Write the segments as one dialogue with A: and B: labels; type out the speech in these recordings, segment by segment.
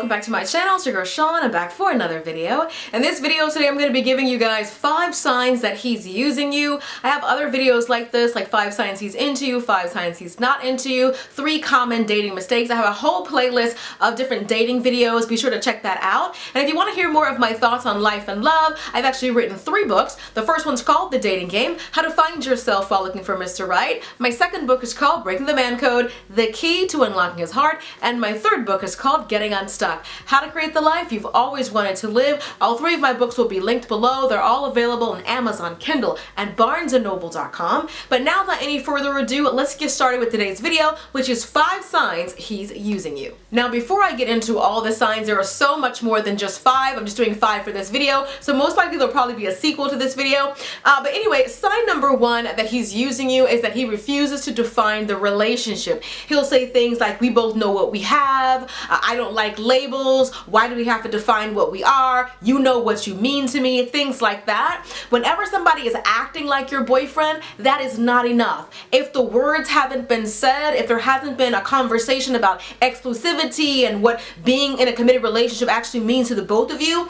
A: welcome back to my channel. It's your girl Sean. I'm back for another video. In this video today, I'm going to be giving you guys 5 signs that he's using you. I have other videos like this, like 5 signs he's into you, 5 signs he's not into you, 3 common dating mistakes. I have a whole playlist of different dating videos. Be sure to check that out. And if you want to hear more of my thoughts on life and love, I've actually written 3 books. The first one's called The Dating Game, How to Find Yourself While Looking for Mr. Right. My second book is called Breaking the Man Code, The Key to Unlocking His Heart. And my third book is called Getting Unstuck, How to Create the Life You've Always Wanted to Live. All 3 of my books will be linked below. They're all available on Amazon, Kindle, and BarnesandNoble.com. But now without any further ado, let's get started with today's video, which is 5 signs he's using you. Now, before I get into all the signs, there are so much more than just 5. I'm just doing 5 for this video, so most likely there'll probably be a sequel to this video. But anyway, sign number 1 that he's using you is that he refuses to define the relationship. He'll say things like, we both know what we have, I don't like labels, why do we have to define what we are, you know what you mean to me, things like that. Whenever somebody is acting like your boyfriend, that is not enough. If the words haven't been said, if there hasn't been a conversation about exclusivity and what being in a committed relationship actually means to the both of you,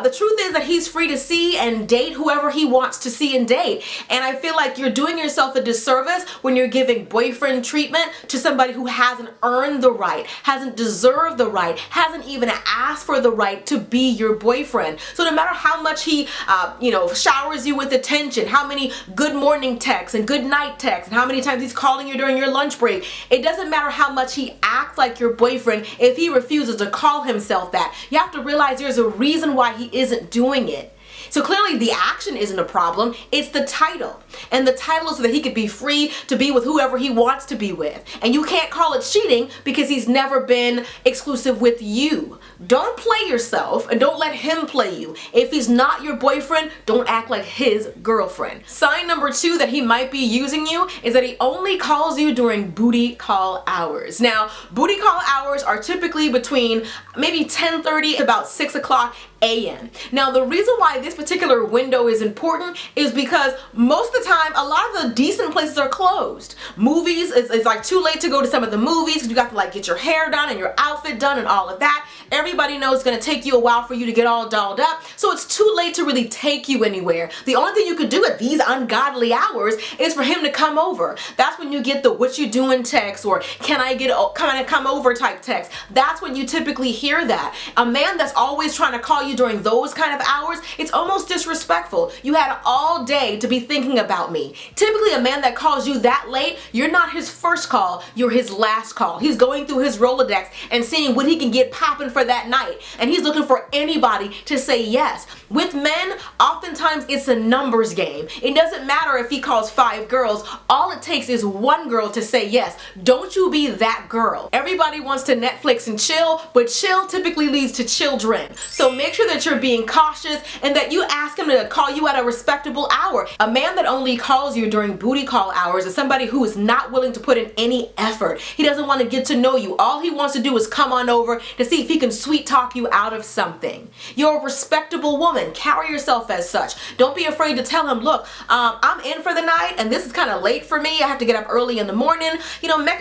A: the truth is that he's free to see and date whoever he wants to see and date. And I feel like you're doing yourself a disservice when you're giving boyfriend treatment to somebody who hasn't earned the right, hasn't deserved the right, hasn't even asked for the right to be your boyfriend. So no matter how much he, showers you with attention, how many good morning texts and good night texts, and how many times he's calling you during your lunch break, it doesn't matter how much he acts like your boyfriend if he refuses to call himself that. You have to realize there's a reason why he isn't doing it. So clearly the action isn't a problem, it's the title. And the title is so that he could be free to be with whoever he wants to be with. And you can't call it cheating because he's never been exclusive with you. Don't play yourself and don't let him play you. If he's not your boyfriend, don't act like his girlfriend. Sign number 2 that he might be using you is that he only calls you during booty call hours. Now, booty call hours are typically between maybe 10:30 to about 6 o'clock a.m. Now, the reason why this particular window is important is because most of the time, a lot of the decent places are closed. Movies, it's like too late to go to some of the movies because you got to like get your hair done and your outfit done and all of that. Everybody knows it's going to take you a while for you to get all dolled up, so it's too late to really take you anywhere. The only thing you could do at these ungodly hours is for him to come over. That's when you get the what you doing text or can I come over type text. That's when you typically hear that. A man that's always trying to call you during those kind of hours, it's almost disrespectful. You had all day to be thinking about me. Typically, a man that calls you that late, you're not his first call, you're his last call. He's going through his Rolodex and seeing what he can get popping for that night. And he's looking for anybody to say yes. With men, oftentimes it's a numbers game. It doesn't matter if he calls 5 girls. All it takes is 1 girl to say yes. Don't you be that girl. Everybody wants to Netflix and chill, but chill typically leads to children. So make sure that you're being cautious and that you ask him to call you at a respectable hour. A man that only calls you during booty call hours is somebody who is not willing to put in any effort. He doesn't want to get to know you. All he wants to do is come on over to see if he can sweet talk you out of something. You're a respectable woman. Carry yourself as such. Don't be afraid to tell him, look, I'm in for the night and this is kind of late for me. I have to get up early in the morning.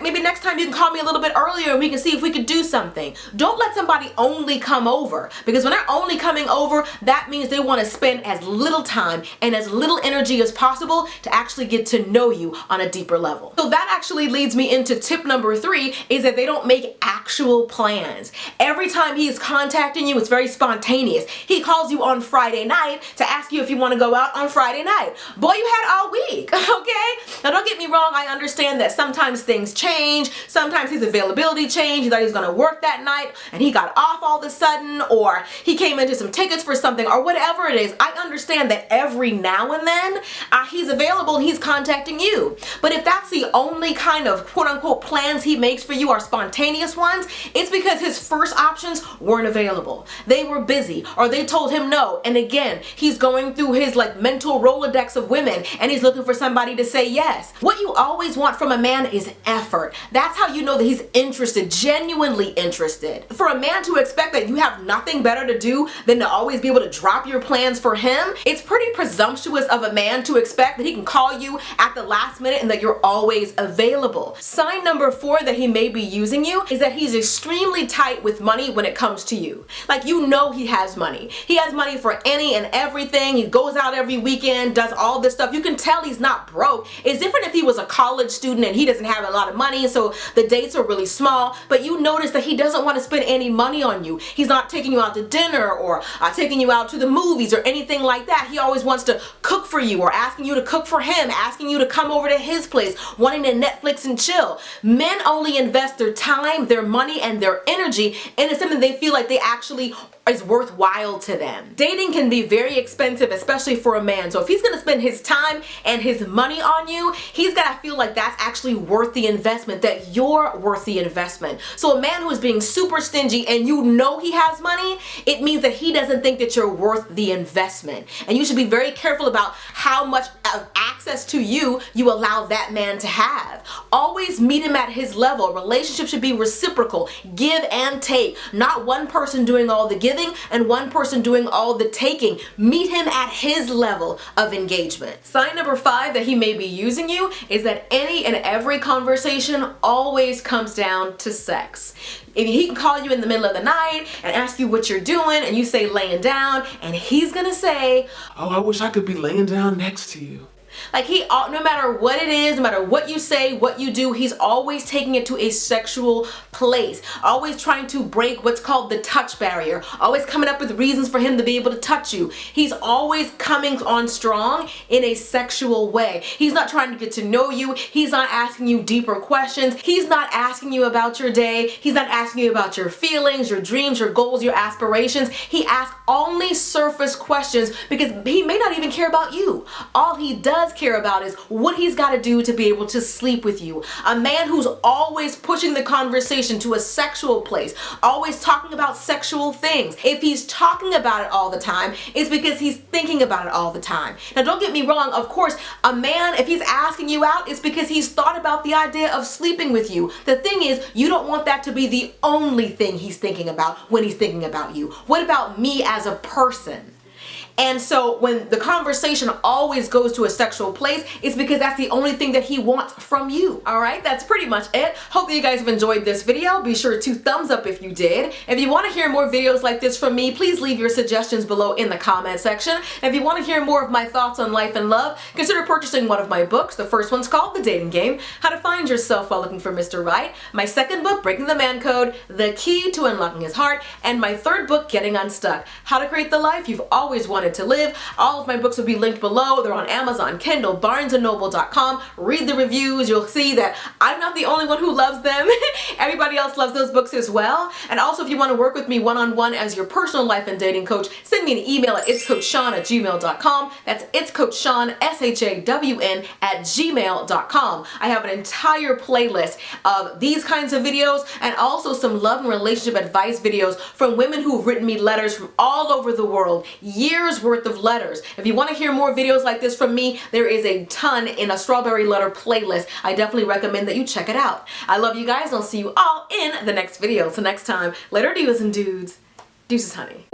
A: Maybe next time you can call me a little bit earlier and we can see if we could do something. Don't let somebody only come over, because when they're only coming over, that means they want to spend as little time and as little energy as possible to actually get to know you on a deeper level. So that actually leads me into tip number 3, is that they don't make actual plans. Every time he is contacting you, it's very spontaneous. He calls you on Friday night to ask you if you want to go out on Friday night. Boy, you had all week, okay? Now don't get me wrong, I understand that sometimes things change, sometimes his availability changed, he thought he was going to work that night and he got off all of a sudden, or he came into some tickets for something or whatever it is. I understand that every now and then he's available and he's contacting you. But if that's the only kind of quote-unquote plans he makes for you are spontaneous ones, it's because his first options weren't available. They were busy or they told him no. And again, he's going through his mental Rolodex of women and he's looking for somebody to say yes. What you always want from a man is effort. That's how you know that he's interested, genuinely interested. For a man to expect that you have nothing better to do than to always be able to drop your plan plans for him, it's pretty presumptuous of a man to expect that he can call you at the last minute and that you're always available. Sign number 4 that he may be using you is that he's extremely tight with money when it comes to you. Like, you know he has money. He has money for any and everything. He goes out every weekend, does all this stuff. You can tell he's not broke. It's different if he was a college student and he doesn't have a lot of money, so the dates are really small, but you notice that he doesn't want to spend any money on you. He's not taking you out to dinner or taking you out to the movies or anything like that. He always wants to cook for you or asking you to cook for him, asking you to come over to his place, wanting to Netflix and chill. Men only invest their time, their money, and their energy into something they feel like they actually is worthwhile to them. Dating can be very expensive, especially for a man. So if he's gonna spend his time and his money on you, he's gotta feel like that's actually worth the investment, that you're worth the investment. So a man who is being super stingy and you know he has money, it means that he doesn't think that you're worth the investment. And you should be very careful about how much access to you allow that man to have. Always meet him at his level. A relationship should be reciprocal, give and take, not one person doing all the giving and one person doing all the taking. Meet him at his level of engagement. Sign number 5 that he may be using you is that any and every conversation always comes down to sex. If he can call you in the middle of the night and ask you what you're doing and you say laying down, and he's gonna say,
B: "Oh, I wish I could be laying down next to you."
A: Like, no matter what it is, no matter what you say, what you do, he's always taking it to a sexual place. Always trying to break what's called the touch barrier. Always coming up with reasons for him to be able to touch you. He's always coming on strong in a sexual way. He's not trying to get to know you. He's not asking you deeper questions. He's not asking you about your day. He's not asking you about your feelings, your dreams, your goals, your aspirations. He asks only surface questions because he may not even care about you. All he does care about is what he's got to do to be able to sleep with you. A man who's always pushing the conversation to a sexual place, always talking about sexual things. If he's talking about it all the time, it's because he's thinking about it all the time. Now, don't get me wrong, of course, a man, if he's asking you out, it's because he's thought about the idea of sleeping with you. The thing is, you don't want that to be the only thing he's thinking about when he's thinking about you. What about me as a person? And so when the conversation always goes to a sexual place, it's because that's the only thing that he wants from you. All right, that's pretty much it. Hope that you guys have enjoyed this video. Be sure to thumbs up if you did. If you want to hear more videos like this from me, please leave your suggestions below in the comment section. And if you want to hear more of my thoughts on life and love, consider purchasing one of my books. The first one's called The Dating Game, How to Find Yourself While Looking for Mr. Right. My second book, Breaking the Man Code, The Key to Unlocking His Heart. And my third book, Getting Unstuck, How to Create the Life You've Always Wanted to Live. All of my books will be linked below. They're on Amazon, Kindle, BarnesandNoble.com. Read the reviews. You'll see that I'm not the only one who loves them. Everybody else loves those books as well. And also, if you want to work with me one-on-one as your personal life and dating coach, send me an email at itscoachshawn@gmail.com. That's itscoachshawn, SHAWN, @gmail.com. I have an entire playlist of these kinds of videos and also some love and relationship advice videos from women who've written me letters from all over the world. Years worth of letters. If you want to hear more videos like this from me, there is a ton in a Strawberry Letter playlist. I definitely recommend that you check it out. I love you guys. I'll see you all in the next video. Till next time, later dudes and dudes. Deuces, honey.